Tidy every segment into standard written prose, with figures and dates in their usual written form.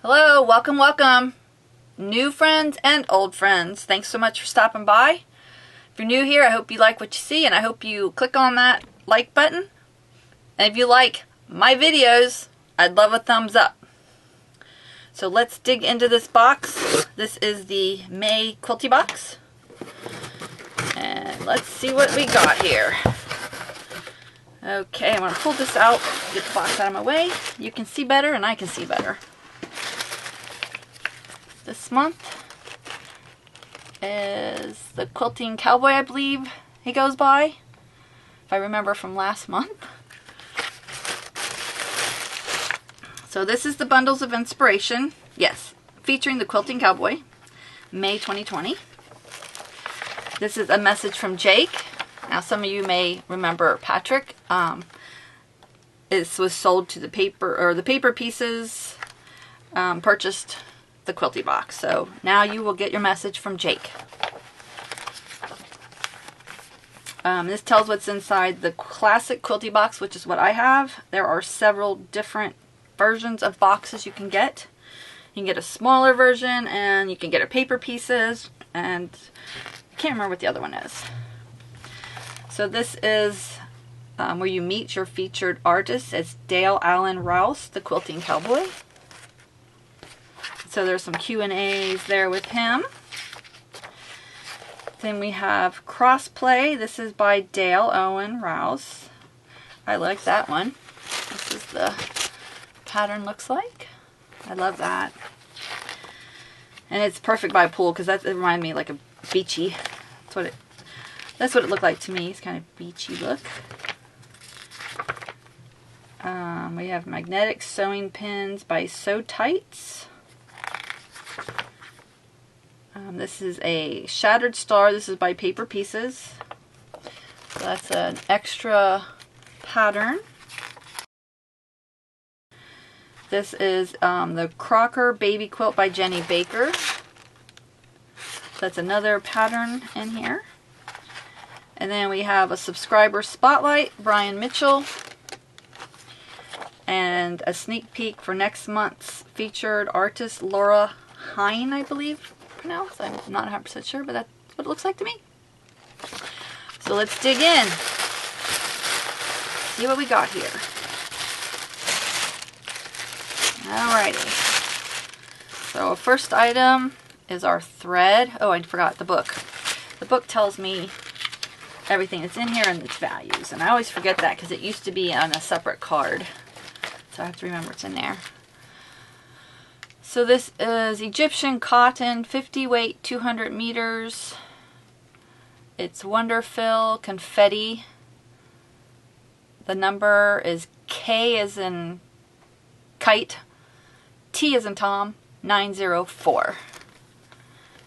Hello, welcome, welcome. New friends and old friends. Thanks so much for stopping by. If you're new here, I hope you like what you see, and I hope you click on that like button. And if you like my videos, I'd love a thumbs up. So let's dig into this box. This is the May Quilty Box. And let's see what we got here. Okay, I'm going to pull this out, get the box out of my way. You can see better and I can see better. This month is the Quilting Cowboy, I believe he goes by, if I remember from last month. So this is the Bundles of Inspiration, yes, featuring the Quilting Cowboy, May 2020. This is a message from Jake. Now some of you may remember Patrick. This was sold to the paper pieces purchased the Quilty Box. So now you will get your message from Jake. This tells what's inside the classic Quilty Box, which is what I have. There are several different versions of boxes you can get. You can get a smaller version, and you can get a paper pieces, and I can't remember what the other one is. So this is where you meet your featured artist. It's Dale Allen Rouse, the Quilting Cowboy. So there's some Q&As there with him. Then we have Crossplay. This is by Dale Owen Rouse. I like that one. This is the pattern looks like. I love that. And it's perfect by a pool because that reminds me like a beachy. That's what it looked like to me. It's kind of beachy look. We have magnetic sewing pins by Sew Tights. This is a Shattered Star. This is by Paper Pieces. So that's an extra pattern. This is the Crocker Baby Quilt by Jenny Baker. That's another pattern in here. And then we have a subscriber spotlight, Brian Mitchell. And a sneak peek for next month's featured artist, Laura Hine, I believe pronounced. I'm not 100% sure, but that's what it looks like to me. So let's dig in. See what we got here. Alrighty. So first item is our thread. Oh, I forgot the book. The book tells me everything that's in here and its values. And I always forget that because it used to be on a separate card. So I have to remember it's in there. So this is Egyptian cotton, 50 weight, 200 meters. It's Wonderfill confetti. The number is K as in kite, T as in Tom, 904.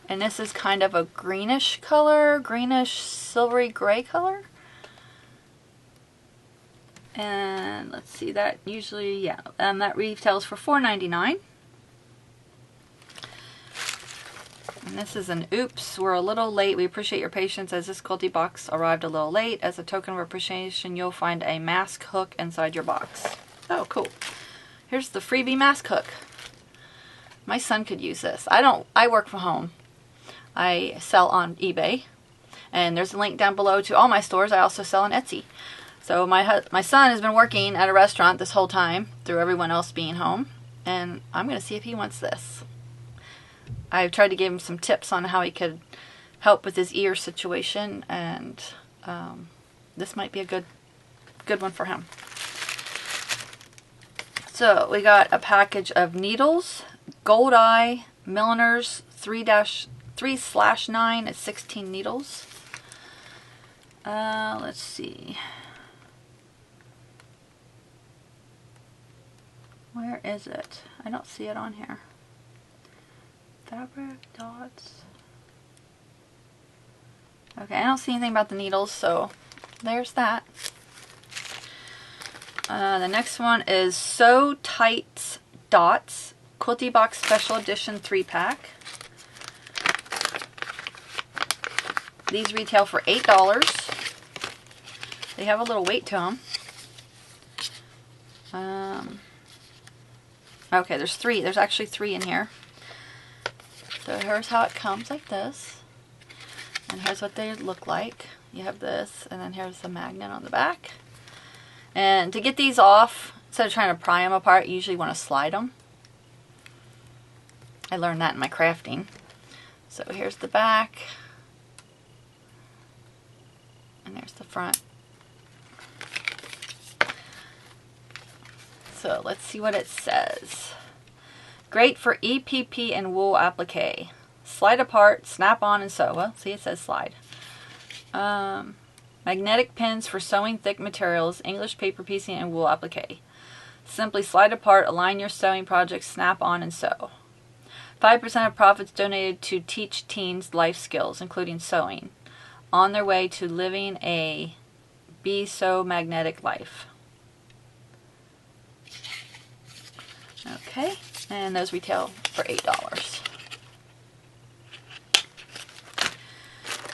And this is kind of a greenish color, greenish silvery gray color. And let's see, that usually, yeah, that retails for $4.99. And this is an oops, we're a little late. We appreciate your patience as this Quilty Box arrived a little late. As a token of appreciation, you'll find a mask hook inside your box. Oh, cool. Here's the freebie mask hook. My son could use this. I work from home. I sell on eBay. And there's a link down below to all my stores. I also sell on Etsy. So my son has been working at a restaurant this whole time through everyone else being home. And I'm going to see if he wants this. I've tried to give him some tips on how he could help with his ear situation, and this might be a good one for him. So we got a package of needles, Gold Eye Milliners 3/9 at 16 needles. Let's see. Where is it? I don't see it on here. Fabric, dots. Okay, I don't see anything about the needles, so there's that. The next one is Sew Tights Dots Quilty Box Special Edition 3-pack. These retail for $8. They have a little weight to them. Okay, there's three. There's actually three in here. So here's how it comes, like this. And here's what they look like. You have this, and then here's the magnet on the back. And to get these off, instead of trying to pry them apart, you usually want to slide them. I learned that in my crafting. So here's the back. And there's the front. So let's see what it says. Great for EPP and wool applique. Slide apart, snap on, and sew. Well, see, it says slide. Magnetic pins for sewing thick materials, English paper piecing, and wool applique. Simply slide apart, align your sewing project, snap on, and sew. 5% of profits donated to teach teens life skills, including sewing, on their way to living a Be So Magnetic life. Okay, and those retail for $8.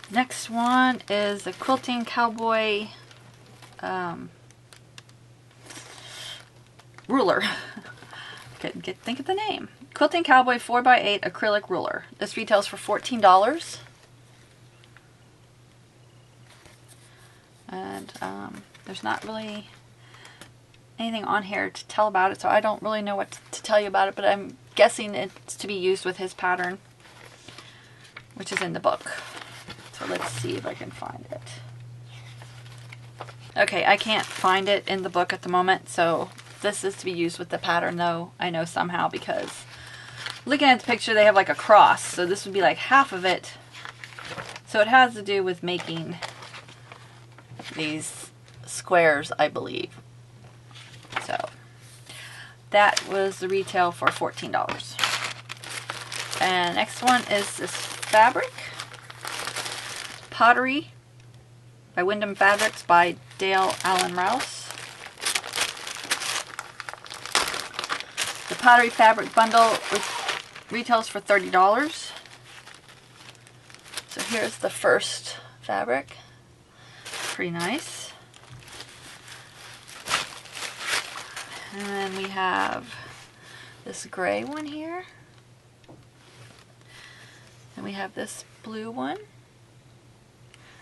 Next one is the Quilting Cowboy ruler. Couldn't think of the name. Quilting Cowboy 4x8 acrylic ruler. This retails for $14. And there's not really anything on here to tell about it, so I don't really know what to tell you about it, but I'm guessing it's to be used with his pattern, which is in the book. So let's see if I can find it. Okay, I can't find it in the book at the moment, so this is to be used with the pattern, though I know somehow, because looking at the picture they have like a cross, so this would be like half of it. So it has to do with making these squares, I believe. So that was the retail for $14. And next one is this fabric. Pottery by Wyndham Fabrics by Dale Allen Rouse. The Pottery Fabric Bundle retails for $30. So here's the first fabric. Pretty nice. And then we have this gray one here. And we have this blue one,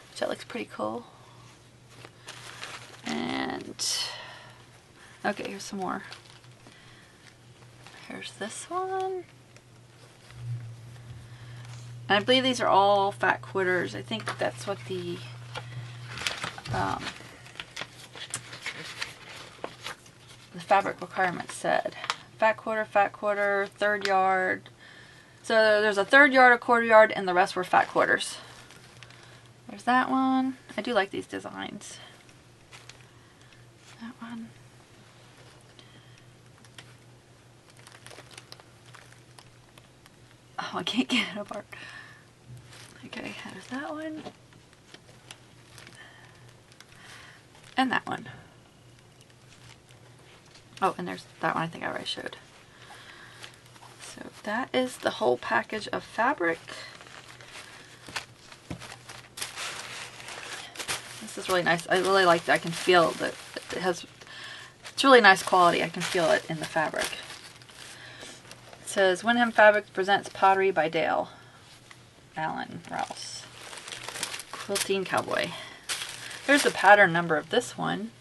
which that looks pretty cool. And okay, here's some more. Here's this one. And I believe these are all fat quarters. I think that's what the fabric requirement said. Fat quarter, third yard. So there's a third yard, a quarter yard, and the rest were fat quarters. There's that one. I do like these designs. That one. Oh, I can't get it apart. Okay, there's that one. And that one. Oh, and there's that one I think I already showed. So that is the whole package of fabric. This is really nice. I really like that. I can feel that it has, it's really nice quality. I can feel it in the fabric. It says, Wyndham Fabrics presents Pottery by Dale Allen Rouse. Quilting Cowboy. Here's the pattern number of this one.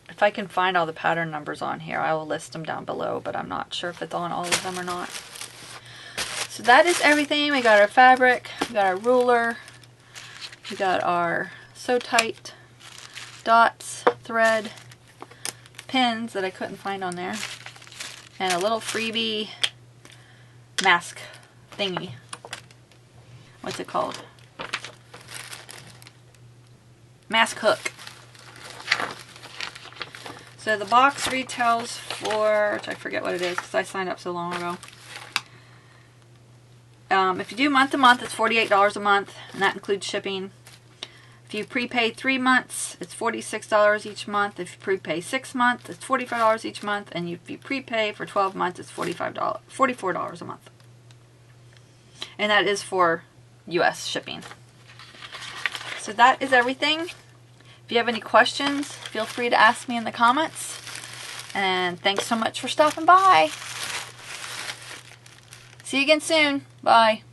If I can find all the pattern numbers on here, I will list them down below, but I'm not sure if it's on all of them or not. So that is everything. We got our fabric, we got our ruler, we got our Sew Tight, dots, thread, pins that I couldn't find on there, and a little freebie mask thingy. What's it called? Mask hook. So the box retails for, which I forget what it is because I signed up so long ago. If you do month to month, it's $48 a month, and that includes shipping. If you prepay 3 months, it's $46 each month. If you prepay 6 months, it's $45 each month. And if you prepay for 12 months, it's $44 a month. And that is for US shipping. So that is everything. If If you have any questions, feel free to ask me in the comments. And thanks so much for stopping by. See you again soon. Bye.